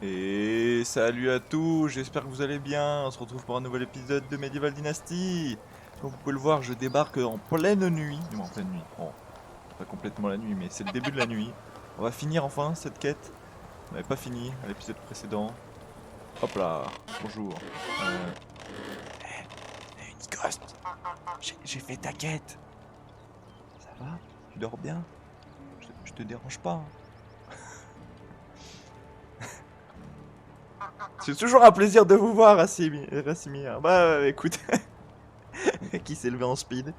Et salut à tous, j'espère que vous allez bien. On se retrouve pour un nouvel épisode de Medieval Dynasty. Comme vous pouvez le voir, je débarque en pleine nuit. Non, en pleine nuit. Bon, pas complètement la nuit, mais c'est le début de la nuit. On va finir enfin cette quête. On n'avait pas fini à l'épisode précédent. Hop là, bonjour. Nikos, j'ai fait ta quête. Ça va? Tu dors bien? Je te dérange pas, hein? C'est toujours un plaisir de vous voir, Rassimir. Bah, écoute, qui s'est levé en speed.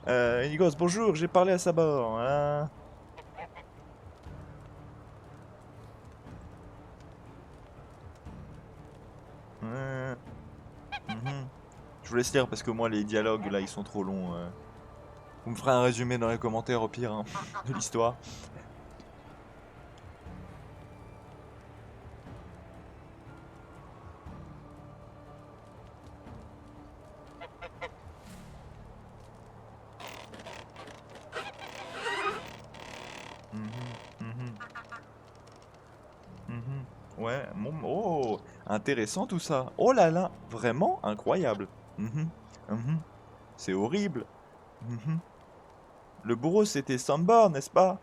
Nikos, bonjour, j'ai parlé à Sabor. Hein. Ouais. Mhm. Je vous laisse lire parce que moi, les dialogues là, ils sont trop longs. Vous me ferez un résumé dans les commentaires au pire hein, de l'histoire. Mhm, mhm, mhm. Ouais, oh, intéressant tout ça. Oh là là, vraiment incroyable. Mhm, mhm. C'est horrible. Mhm. Le bourreau, c'était Sambor, n'est-ce pas?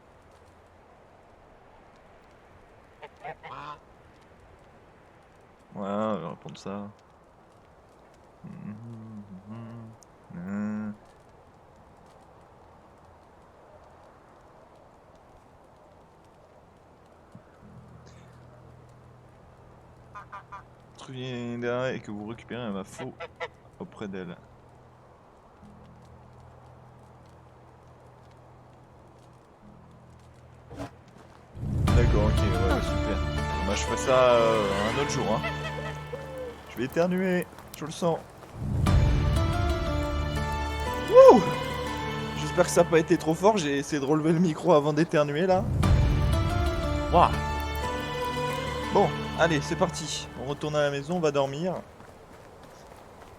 Ouais, on va répondre ça. Mhm, mhm, mhm. Truc et que vous récupérez un faux auprès d'elle. D'accord, ok, ouais, super. Bon, bah, je ferai ça un autre jour, hein. Je vais éternuer, je le sens. Wouh! J'espère que ça n'a pas été trop fort, j'ai essayé de relever le micro avant d'éternuer là. Waouh! Bon, allez, c'est parti. On retourne à la maison, on va dormir.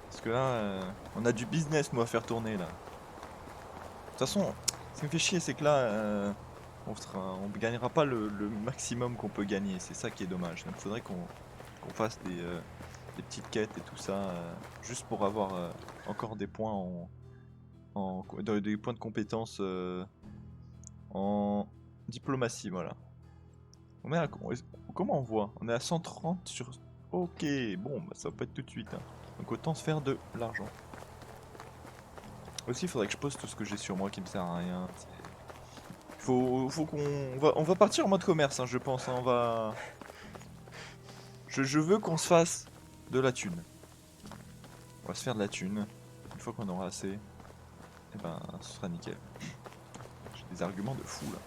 Parce que là, on a du business nous à faire tourner là. De toute façon, ce qui me fait chier, c'est que là, on gagnera pas le maximum qu'on peut gagner. C'est ça qui est dommage. Donc, il faudrait qu'on fasse des petites quêtes et tout ça, juste pour avoir encore des points des points de compétence en diplomatie, voilà. On est à- on est- Comment on voit? On est à 130 sur... Ok, bon, bah, ça va pas être tout de suite, hein. Donc autant se faire de l'argent. Aussi, il faudrait que je poste tout ce que j'ai sur moi qui me sert à rien. Faut qu'on... On va partir en mode commerce, hein, je pense, hein. Je veux qu'on se fasse de la thune. On va se faire de la thune. Une fois qu'on aura assez, eh ben, ce sera nickel. J'ai des arguments de fou, là.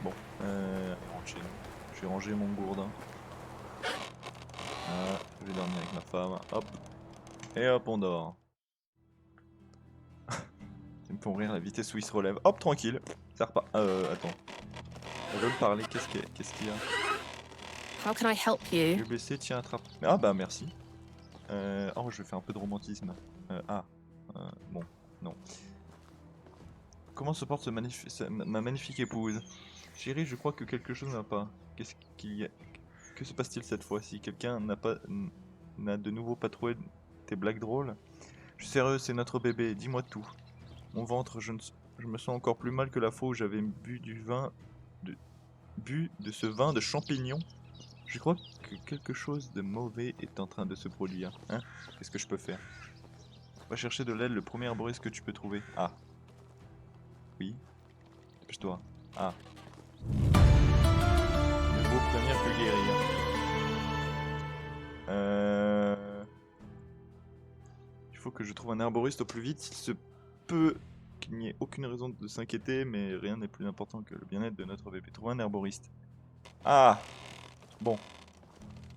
Bon, allez, on rentre chez nous. Je vais ranger mon gourdin. Voilà, je vais dormir avec ma femme. Hop, et hop, on dort. Ça me fait rire la vitesse où il se relève. Hop, tranquille. Ça repart. Attends. On veut me parler. Qu'est-ce qu'il y a? How can I help Tu you? es blessé, tiens, attrape. Ah bah merci. Oh, je vais faire un peu de romantisme. Bon, non. Comment se porte ma magnifique épouse? Chérie, je crois que quelque chose n'a pas. Qu'est-ce qu'il y a? Que se passe-t-il cette fois-ci? Quelqu'un n'a de nouveau pas trouvé tes blagues drôles? Je suis sérieux, c'est notre bébé, dis-moi tout. Mon ventre, je me sens encore plus mal que la fois où j'avais de, bu de ce vin de champignon. Je crois que quelque chose de mauvais est en train de se produire. Hein? Qu'est-ce que je peux faire? Va chercher de l'aide, le premier arboriste que tu peux trouver. Ah, oui, dépêche-toi. Ah, mieux vaut prévenir que guérir. Il faut que je trouve un arboriste au plus vite. Il se peut qu'il n'y ait aucune raison de s'inquiéter, mais rien n'est plus important que le bien-être de notre bébé. Trouver un arboriste. Ah, bon.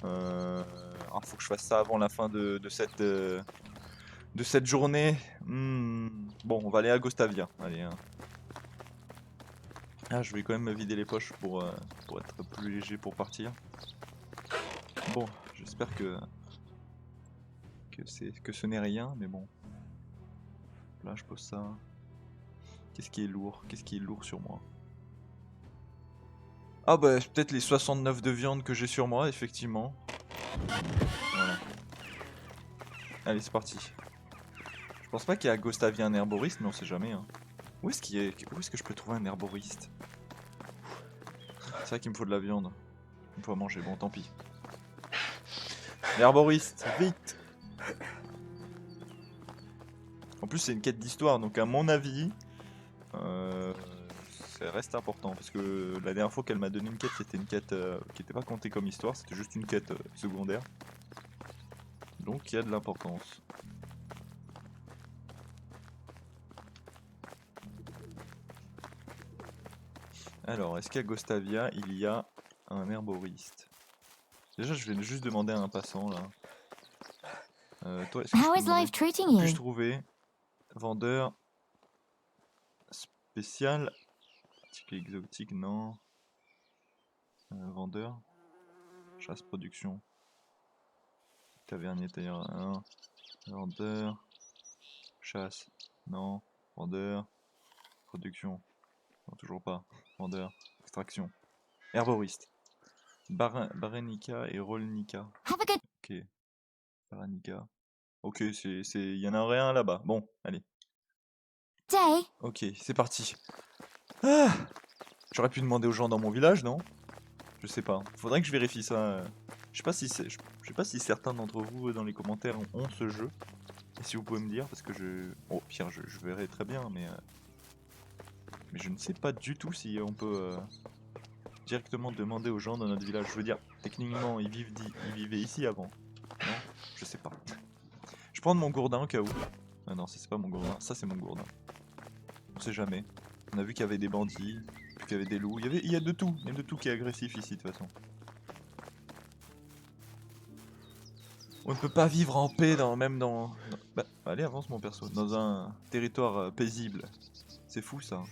Faut que je fasse ça avant la fin de cette journée. Bon, on va aller à Gostavia. Allez, hein. Ah, je vais quand même me vider les poches pour être plus léger pour partir. Bon, j'espère que ce n'est rien, mais bon. Là, je pose ça. Qu'est-ce qui est lourd? Qu'est-ce qui est lourd sur moi? Ah bah peut-être les 69 de viande que j'ai sur moi, effectivement. Voilà. Allez, c'est parti. Je pense pas qu'il y a à Gostavia un herboriste, mais on sait jamais. Hein. Où est-ce que je peux trouver un herboriste? C'est vrai qu'il me faut de la viande. Il me faut à manger, bon tant pis. L'herboriste, vite! En plus c'est une quête d'histoire, donc à mon avis, ça reste important. Parce que la dernière fois qu'elle m'a donné une quête, c'était une quête qui n'était pas comptée comme histoire, c'était juste une quête secondaire. Donc il y a de l'importance. Alors, est-ce qu'à Gostavia, il y a un herboriste? Déjà, je vais juste demander à un passant, là. Toi, est-ce que je How peux is demander? life treating Puis-je you? trouver vendeur spécial? Article exotique, non. Vendeur. Chasse, production. Tavernier, tailleur, 1. Vendeur. Chasse, non. Vendeur. Production. Non, toujours pas. Vendeur. Extraction. Herboriste. Barenica et Rolnica. Have a good Ok. Baranica. Ok, il y en a rien là-bas. Bon, allez. day. Ok, c'est parti. Ah, j'aurais pu demander aux gens dans mon village, non? Je sais pas. Faudrait que je vérifie ça. Je sais pas si je sais pas si certains d'entre vous dans les commentaires ont ce jeu. Et si vous pouvez me dire, parce que je. Oh, pire, je verrai très bien, mais je ne sais pas du tout si on peut directement demander aux gens dans notre village. Je veux dire, techniquement, ils vivaient ici avant. Non? Je sais pas. Je prends mon gourdin au cas où. Ah non, ça c'est pas mon gourdin. Ça c'est mon gourdin. On sait jamais. On a vu qu'il y avait des bandits, puis qu'il y avait des loups. Il y a de tout. Il y a de tout qui est agressif ici de toute façon. On ne peut pas vivre en paix même dans... Bah, allez, avance mon perso. Dans un territoire paisible. C'est fou ça.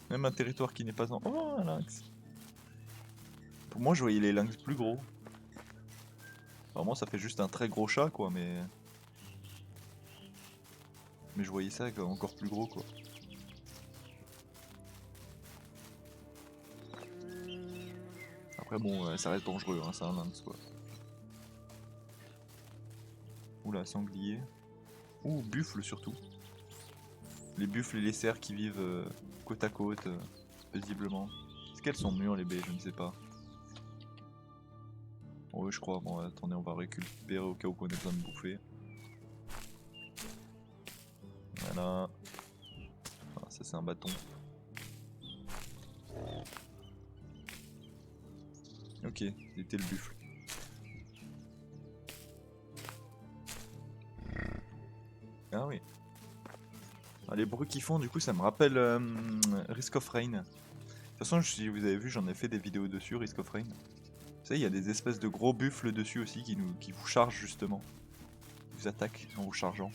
Même un territoire qui n'est pas en... Oh, un lynx. Pour moi, je voyais les lynx plus gros. Vraiment, ça fait juste un très gros chat, quoi, mais... Mais je voyais ça encore plus gros, quoi. Après, bon, ça reste dangereux, hein, c'est un lynx, quoi. Oula, sanglier. Ouh, buffle surtout. Les buffles et les cerfs qui vivent côte à côte, paisiblement. Est-ce qu'elles sont mûres les baies? Je ne sais pas. Oh, oui, je crois. Bon, attendez, on va récupérer au cas où on ait besoin de bouffer. Voilà. Ah, ça, c'est un bâton. Ok, c'était le buffle. Ah oui. Ah, les bruits qu'ils font, du coup, ça me rappelle Risk of Rain. De toute façon, si vous avez vu, j'en ai fait des vidéos dessus, Risk of Rain. Vous savez, il y a des espèces de gros buffles dessus aussi qui vous chargent justement. Ils vous attaquent en vous chargeant.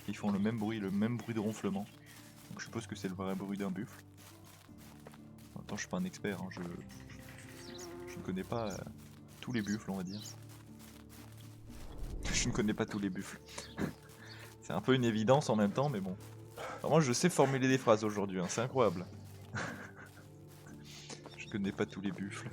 Ils font le même bruit de ronflement. Donc je suppose que c'est le vrai bruit d'un buffle. En même temps, je suis pas un expert, hein, je ne connais pas tous les buffles, on va dire. Je ne connais pas tous les buffles. C'est un peu une évidence en même temps, mais bon. Vraiment, je sais formuler des phrases aujourd'hui, hein, c'est incroyable. Je connais pas tous les buffles.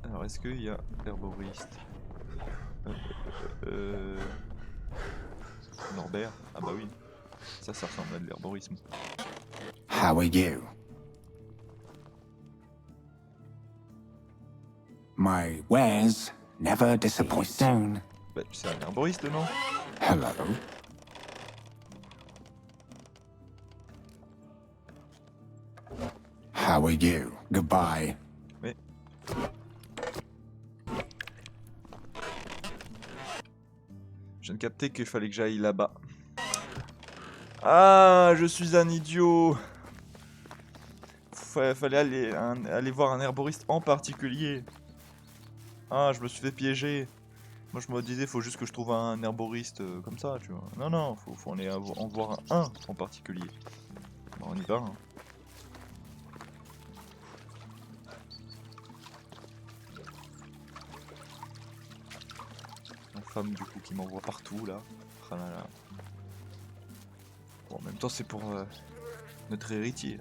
Alors, est-ce qu'il y a herboriste? Norbert? Ah bah oui. Ça ressemble à de l'herborisme. How are you? My wares never disappoint. Stone. Bah, c'est un herboriste, non? Hello. How are you? Goodbye. Mais... Je viens de capter qu'il fallait que j'aille là-bas. Ah, je suis un idiot. Fallait aller voir un herboriste en particulier. Ah, je me suis fait piéger. Moi, je me disais, faut juste que je trouve un herboriste comme ça, tu vois. Non, non, faut aller en voir un en particulier. Bon, on y va, hein. femme du coup qui m'envoie partout là. Ah là là. Bon, en même temps c'est pour notre héritier.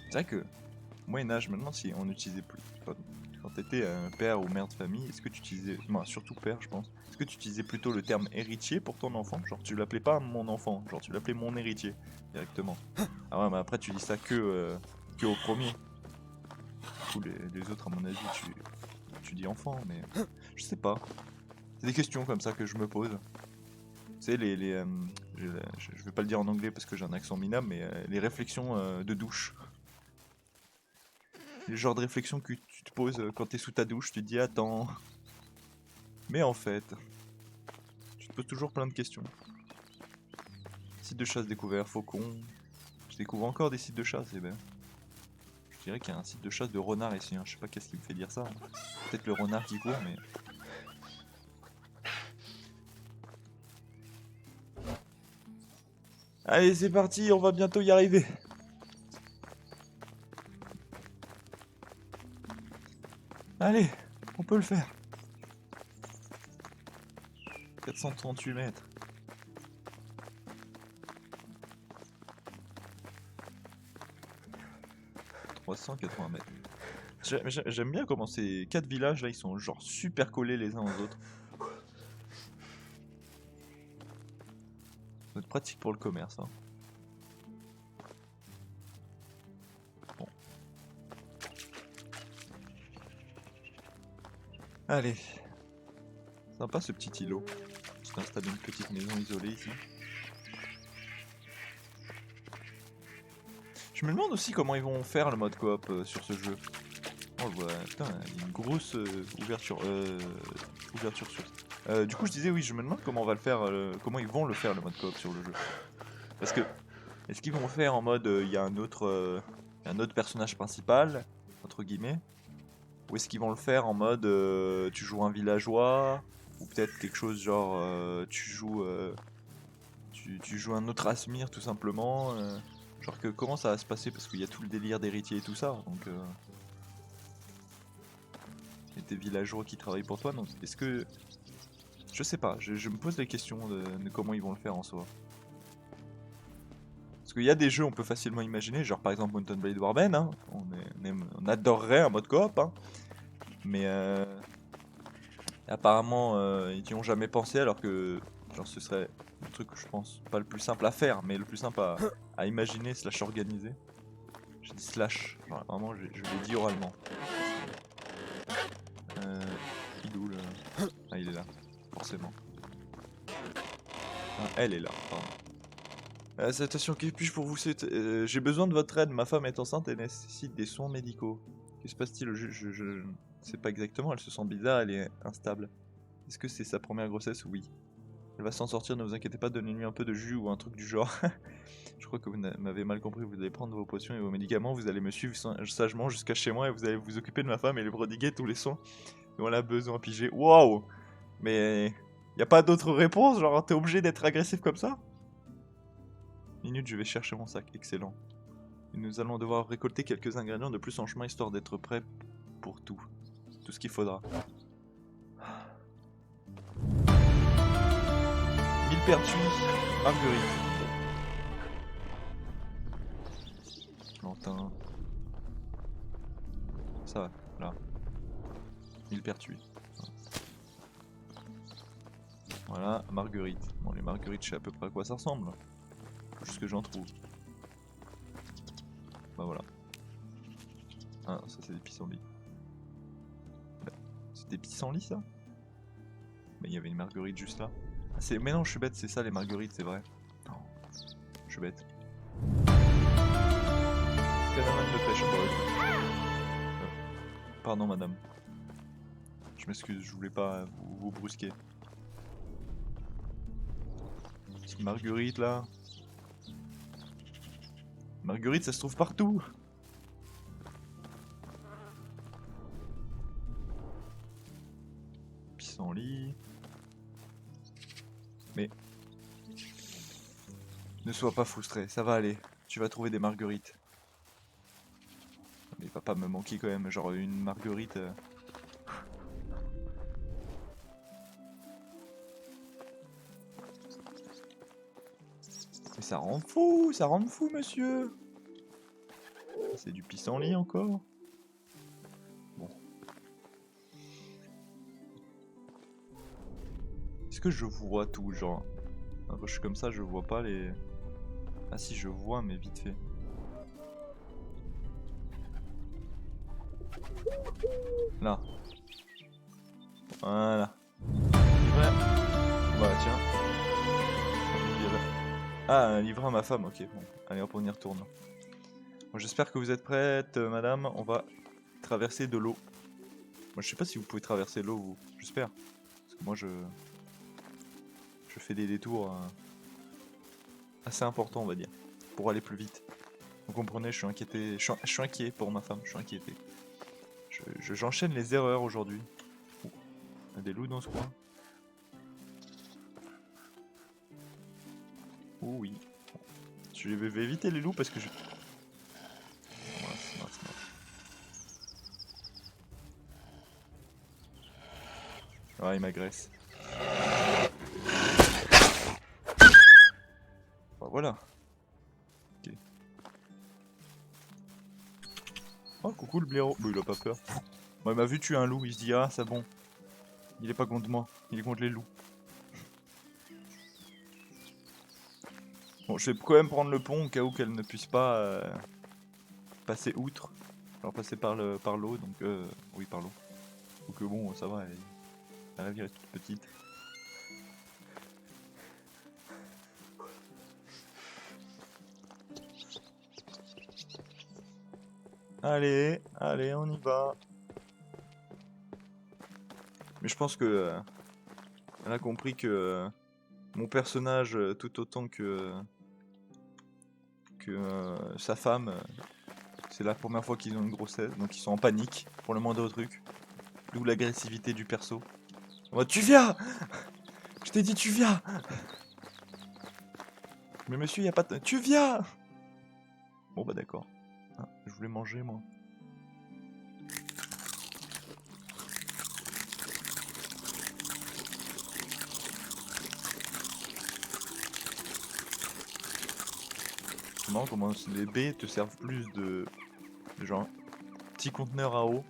C'est vrai que au Moyen-Âge maintenant si on utilisait plus. Quand t'étais père ou mère de famille, est-ce que tu utilisais. Moi surtout père je pense. Est-ce que tu utilisais plutôt le terme héritier pour ton enfant? Genre tu l'appelais pas mon enfant, genre tu l'appelais mon héritier directement. Ah ouais mais après tu dis ça que au premier. Tous les autres à mon avis tu dis enfant mais je sais pas. C'est des questions comme ça que je me pose. Tu sais je vais pas le dire en anglais parce que j'ai un accent minable mais les réflexions de douche. Le genre de réflexion que tu te poses quand t'es sous ta douche, tu te dis attends. Mais en fait, tu te poses toujours plein de questions. Site de chasse découvert, faucon. Je découvre encore des sites de chasse, et ben. Je dirais qu'il y a un site de chasse de renard ici, hein. Je sais pas qu'est-ce qui me fait dire ça. Hein. Peut-être le renard qui court, mais. Allez, c'est parti, on va bientôt y arriver. Allez, on peut le faire. 438 mètres. 380 mètres. J'aime bien comment ces 4 villages là ils sont genre super collés les uns aux autres. Ça va être pratique pour le commerce. Hein. Bon. Allez. Sympa ce petit îlot. Je vais installer une petite maison isolée ici. Je me demande aussi comment ils vont faire le mode coop sur ce jeu. Oh ouais, putain, il y a une grosse ouverture sur. Du coup, je disais oui, je me demande comment on va le faire, comment ils vont le faire le mode coop sur le jeu. Parce que est-ce qu'ils vont faire en mode il y a un autre personnage principal entre guillemets, ou est-ce qu'ils vont le faire en mode tu joues un villageois, ou peut-être quelque chose genre tu joues un autre Asmir tout simplement. Genre que comment ça va se passer parce qu'il y a tout le délire d'héritier et tout ça, donc et des villageois qui travaillent pour toi, donc est-ce que je sais pas, je me pose la question de comment ils vont le faire en soi. Parce qu'il y a des jeux on peut facilement imaginer, genre par exemple Mountain Blade Warband, hein, on adorerait un mode coop, hein, mais apparemment ils n'y ont jamais pensé alors que genre ce serait le truc je pense pas le plus simple à faire, mais le plus simple à imaginer slash organiser. J'ai dit slash, genre vraiment je l'ai dit oralement. Il est où le... Ah il est là, forcément. Ah, elle est là, pardon. Salutations, que puis-je pour vous? J'ai besoin de votre aide, ma femme est enceinte et nécessite des soins médicaux. Que se passe-t-il? Je ne sais pas exactement, elle se sent bizarre, elle est instable. Est-ce que c'est sa première grossesse? Oui. Elle va s'en sortir, ne vous inquiétez pas, donnez-lui un peu de jus ou un truc du genre. Je crois que vous m'avez mal compris, vous allez prendre vos potions et vos médicaments, vous allez me suivre sagement jusqu'à chez moi et vous allez vous occuper de ma femme et lui prodiguer tous les soins dont elle a besoin. Pigé. Waouh! Mais y a pas d'autre réponse? Genre t'es obligé d'être agressif comme ça? Minute, je vais chercher mon sac, excellent. Et nous allons devoir récolter quelques ingrédients de plus en chemin histoire d'être prêt pour tout. Tout ce qu'il faudra. 1000 Marguerite. Lantin. Ça va, là. 1000 Voilà, Marguerite. Bon, les Marguerites, je sais à peu près à quoi ça ressemble. Faut juste que j'en trouve. Bah voilà. Ah, ça c'est des pissenlits. C'est des pissenlits ça? Mais il y avait une Marguerite juste là. Ah, mais non, je suis bête, c'est ça les Marguerites, c'est vrai. Non, je suis bête. Caravane de pêche, pardon madame. Je m'excuse, je voulais pas vous brusquer. Petite Marguerite là. Marguerite, ça se trouve partout. Pissenlit. Mais ne sois pas frustré, ça va aller. Tu vas trouver des marguerites. Mais il va pas me manquer quand même, genre une marguerite. ça rend fou, monsieur. C'est du pissenlit encore. Bon. Est-ce que je vois tout, genre? Quand je suis comme ça, je vois pas les... Ah si, je vois, mais vite fait. Là. Voilà. Livret. Voilà, tiens. Ah, un livret à ma femme, ok. Bon, allez hop, on y retourne. Bon, j'espère que vous êtes prête, madame. On va traverser de l'eau. Moi, je sais pas si vous pouvez traverser l'eau, vous. J'espère. Parce que moi, je fais des détours assez importants, on va dire. Pour aller plus vite. Vous comprenez, je suis inquiété. Je suis inquiet pour ma femme, je suis inquiété. J'enchaîne les erreurs aujourd'hui. Oh, il y a des loups dans ce coin. Oh oui. Je vais éviter les loups parce que je... Mince. Ah, il m'agresse. Bah, voilà. Ok. Oh, coucou le blaireau. Bah, il a pas peur. Bon, il m'a vu tuer un loup, il se dit ah, c'est bon. Il est pas contre moi, il est contre les loups. Bon, je vais quand même prendre le pont au cas où qu'elle ne puisse pas passer outre. Alors passer par l'eau, donc oui, par l'eau. Donc bon, ça va, la rivière est toute petite. Allez, on y va. Mais je pense que elle a compris que mon personnage, tout autant que sa femme, c'est la première fois qu'ils ont une grossesse, donc ils sont en panique pour le moindre truc. D'où l'agressivité du perso. Oh, tu viens! Je t'ai dit tu viens! Mais monsieur, y a pas de... Tu viens! Bon bah d'accord. Ah, je voulais manger moi. C'est marrant comment les baies te servent plus de genre petit conteneur à eau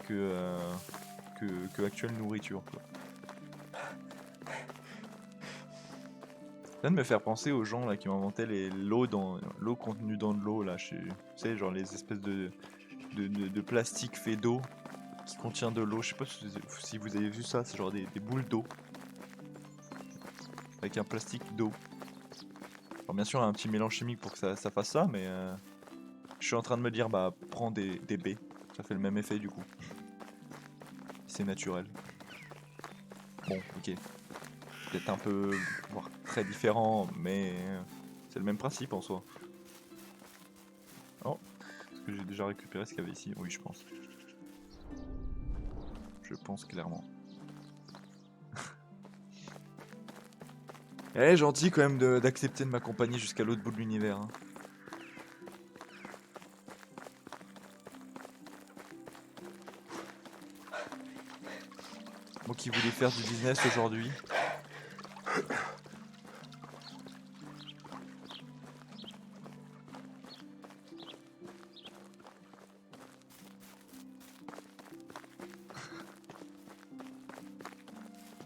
que actuelle nourriture quoi. Ça vient de me faire penser aux gens là qui ont inventé l'eau contenue dans de l'eau là, tu sais genre les espèces de plastique fait d'eau qui contient de l'eau. Je sais pas si vous avez vu ça, c'est genre des boules d'eau avec un plastique d'eau. Alors bien sûr un petit mélange chimique pour que ça fasse ça, mais je suis en train de me dire bah prends des baies, ça fait le même effet du coup. C'est naturel. Bon, ok. Peut-être un peu, voire très différent, mais c'est le même principe en soi. Oh, est-ce que j'ai déjà récupéré ce qu'il y avait ici? Oui, je pense. Je pense clairement. Elle est gentille quand même d'accepter de m'accompagner jusqu'à l'autre bout de l'univers. Hein. Moi qui voulais faire du business aujourd'hui.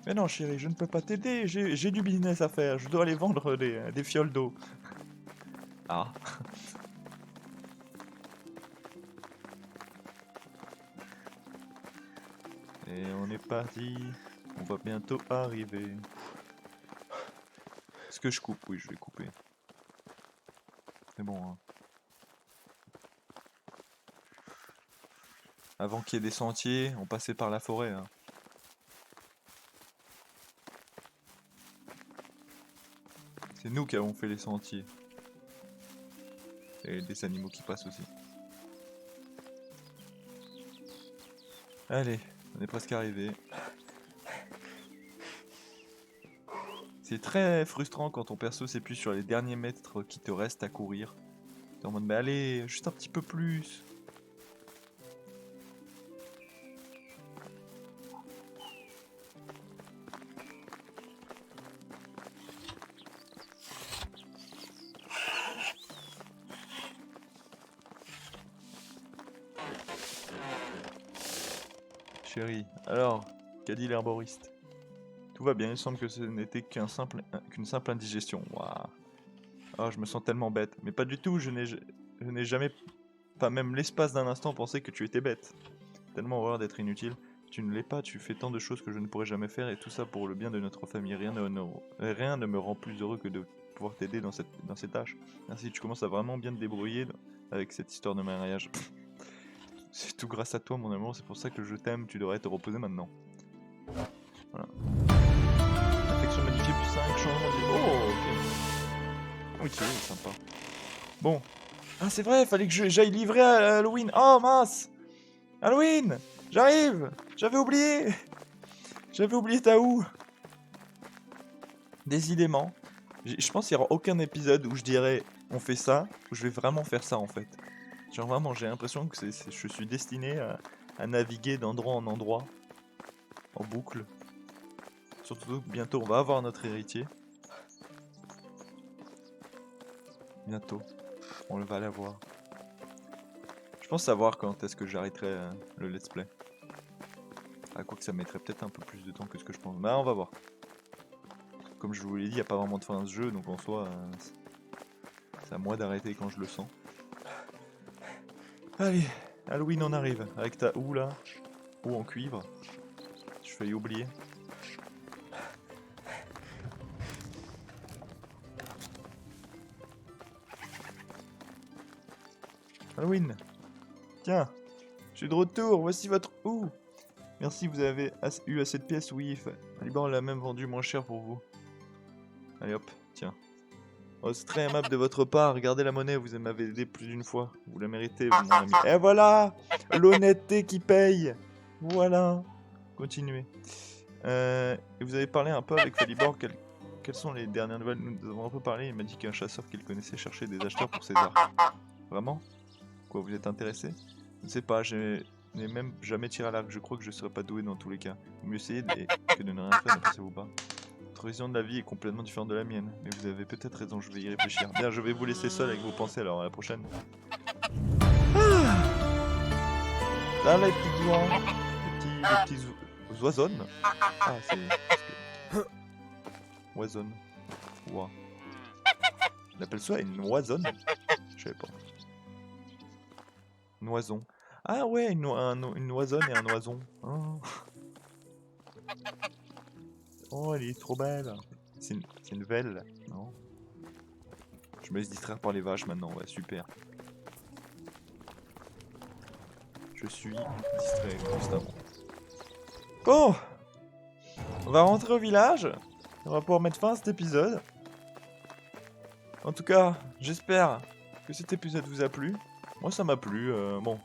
Mais non chérie, je ne peux pas t'aider, j'ai du business à faire, je dois aller vendre des fioles d'eau. Ah. Et on est parti, on va bientôt arriver. Est-ce que je coupe? Oui, je vais couper. C'est bon, hein. Avant qu'il y ait des sentiers, on passait par la forêt. Hein. C'est nous qui avons fait les sentiers. Et des animaux qui passent aussi. Allez, on est presque arrivé. C'est très frustrant quand ton perso s'épuise sur les derniers mètres qui te restent à courir. T'es en mode mais allez, juste un petit peu plus. Chérie, alors, qu'a dit l'herboriste? Tout va bien, il semble que ce n'était qu'une simple indigestion. Waouh. Oh, je me sens tellement bête. Mais pas du tout, je n'ai jamais, pas même l'espace d'un instant, pensé que tu étais bête. Tellement horreur d'être inutile. Tu ne l'es pas, tu fais tant de choses que je ne pourrais jamais faire, et tout ça pour le bien de notre famille. Rien ne me rend plus heureux que de pouvoir t'aider dans ces tâches. Ainsi, tu commences à vraiment bien te débrouiller avec cette histoire de mariage. C'est tout grâce à toi, mon amour, c'est pour ça que je t'aime, tu devrais te reposer maintenant. Voilà. Affection modifiée plus 5, changement de... Oh, ok. Ok, sympa. Bon. Ah, c'est vrai, fallait que j'aille livrer à Halloween. Oh, mince! Halloween! J'arrive! J'avais oublié! J'avais oublié t'as où? Décidément. Je pense qu'il n'y aura aucun épisode où je dirais on fait ça, où je vais vraiment faire ça en fait. Genre vraiment, j'ai l'impression que je suis destiné à naviguer d'endroit en endroit, en boucle. Surtout que bientôt on va avoir notre héritier. Bientôt, on va l'avoir. Je pense savoir quand est-ce que j'arrêterai le let's play. Ah, quoi que ça mettrait peut-être un peu plus de temps que ce que je pense. Bah on va voir. Comme je vous l'ai dit, il n'y a pas vraiment de fin à ce jeu, donc en soi, c'est à moi d'arrêter quand je le sens. Allez, Halloween on arrive, avec ta houe là, houe en cuivre. Je failli oublier. Halloween, tiens, je suis de retour, voici votre houe. Merci, vous avez eu assez de pièces, oui, Liban l'a même vendu moins cher pour vous. Allez hop, tiens. Oh, c'est très aimable de votre part, regardez la monnaie, vous m'avez aidé plus d'une fois. Vous la méritez, mon ami. Et voilà, l'honnêteté qui paye. Voilà, continuez. Et vous avez parlé un peu avec Falibor, quelles sont les dernières nouvelles? Nous avons un peu parlé, il m'a dit qu'un chasseur qu'il connaissait cherchait des acheteurs pour ses arcs. Vraiment? Quoi, vous êtes intéressé? Je ne sais pas, je n'ai même jamais tiré à l'arc, je crois que je serais pas doué dans tous les cas. Mieux essayer que de ne rien faire, ne pensez-vous pas? Votre vision de la vie est complètement différente de la mienne, mais vous avez peut-être raison, je vais y réfléchir. Bien, je vais vous laisser seul avec vos pensées, alors à la prochaine. Là, les petits oies, les petits oisonnes. Ah, c'est... Oisonne. Ouah. On appelle ça une oisonne? Je savais pas. Une oison. Ah ouais, une oisonne et un oison. Oh. Oh, elle est trop belle. C'est une velle, non? Je me laisse distraire par les vaches maintenant, ouais, super. Je suis distrait constamment. Bon, on va rentrer au village. On va pouvoir mettre fin à cet épisode. En tout cas, j'espère que cet épisode vous a plu. Moi, ça m'a plu. Bon,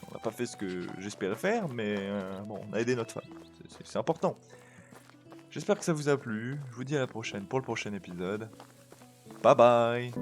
on n'a pas fait ce que j'espérais faire, mais bon, on a aidé notre femme. C'est important. J'espère que ça vous a plu. Je vous dis à la prochaine pour le prochain épisode. Bye bye.